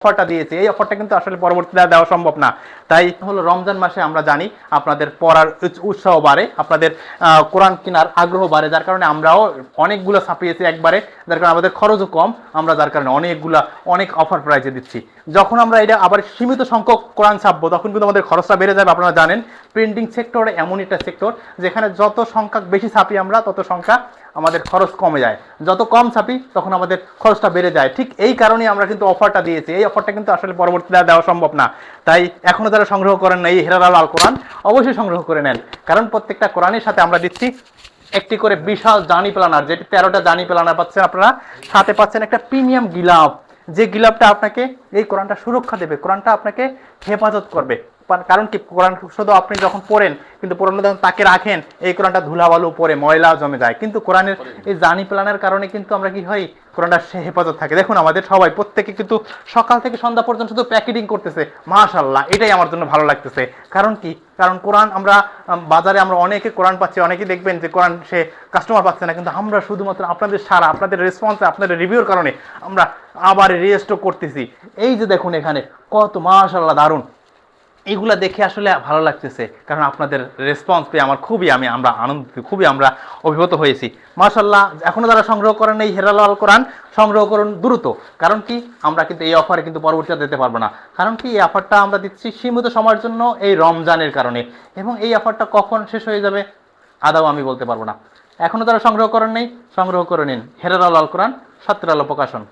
অফারটা দিয়েছে, এই অফারটা কিন্তু আসলে পরবর্তীতে দেওয়া সম্ভব না। তাই হলো রমজান মাসে আমরা জানি আপনাদের পড়ার উৎসাহ বাড়ে, আপনাদের কোরআন কেনার আগ্রহ বাড়ে, যার কারণে আমরাও অনেকগুলো ছাপিয়েছি একবারে, যার কারণে আমাদের খরচও কম, আমরা যার কারণে অনেক অফার প্রাইজে দিচ্ছি। যখন আমরা এটা আবার সীমিত সংখ্যক কোরআন ছাপবো তখন কিন্তু আমাদের খরচটা বেড়ে যাবে। আপনারা জানেন প্রিন্টিং সেক্টর এমন একটা সেক্টর যেখানে যত সংখ্যক বেশি ছাপি আমরা তত সংখ্যা আমাদের খরচ কমে যায়, যত কম ছাপি তখন আমাদের খরচটা বেড়ে যায়। ঠিক এই কারণেই আমরা কিন্তু অফারটা দিয়েছি, এই অফারটা কিন্তু আসলে পরবর্তীতে দেওয়া সম্ভব না। তাই এখনো যারা সংগ্রহ করেন না এই হেরার আল কোরআন অবশ্যই সংগ্রহ করে নেন, কারণ প্রত্যেকটা কোরআনের সাথে আমরা দিচ্ছি একটি করে বিশাল জার্নি প্ল্যানার, যেটি 13টা জার্নি প্ল্যানার পাচ্ছেন আপনারা, সাথে পাচ্ছেন একটা প্রিমিয়াম গিলাফ, যে গিলাফটা আপনাকে এই কোরআনটা সুরক্ষা দেবে, কোরআনটা আপনাকে হেফাজত করবে। কারণ কি কোরআন শুধু আপনি যখন পড়েন কিন্তু পড়ানো যখন তাকে রাখেন এই কোরআনটা ধুলাবালু পরে ময়লা জমে যায়, কিন্তু কোরআনের এই জার্নি প্ল্যানের কারণে কিন্তু আমরা কি হয় কোরআনটা হেফাজত থাকে। দেখুন আমাদের সবাই প্রত্যেকে কিন্তু সকাল থেকে সন্ধ্যা পর্যন্ত শুধু প্যাকেটিং করতেছে, মাশাআল্লাহ এটাই আমার জন্য ভালো লাগতেছে। কারণ কি, কারণ কোরআন আমরা বাজারে আমরা অনেকে কোরআন পাচ্ছি, অনেকে দেখবেন যে কোরআন সে কাস্টমার পাচ্ছে না, কিন্তু আমরা শুধুমাত্র আপনাদের সারা, আপনাদের রেসপন্সে, আপনাদের রিভিউর কারণে আমরা আবার রিস্টক করতেছি। এই যে দেখুন এখানে কত মাশাআল্লাহ দারুণ, এগুলা দেখে আসলে ভালো লাগতেছে, কারণ আপনাদের রেসপন্স পেয়ে আমার আমরা আনন্দিত, খুবই আমরা অভিভূত হয়েছি। মাশাআল্লাহ এখনো যারা সংগ্রহ করেন এই হেরাল আল কোরআন সংগ্রহ করুন দ্রুত, কারণ কি আমরা কিন্তু এই অফারে কিন্তু পরবর্তীতে দিতে পারবো না। কারণ কি এই অফারটা আমরা দিচ্ছি সীমিত সময়ের জন্য এই রমজানের কারণে, এবং এই অফারটা কখন শেষ হয়ে যাবে আদাও আমি বলতে পারবো না। এখনো যারা সংগ্রহ করেন নেই সংগ্রহ করে নিন, হেরাল আল কোরআন, সত্যের আলো প্রকাশন।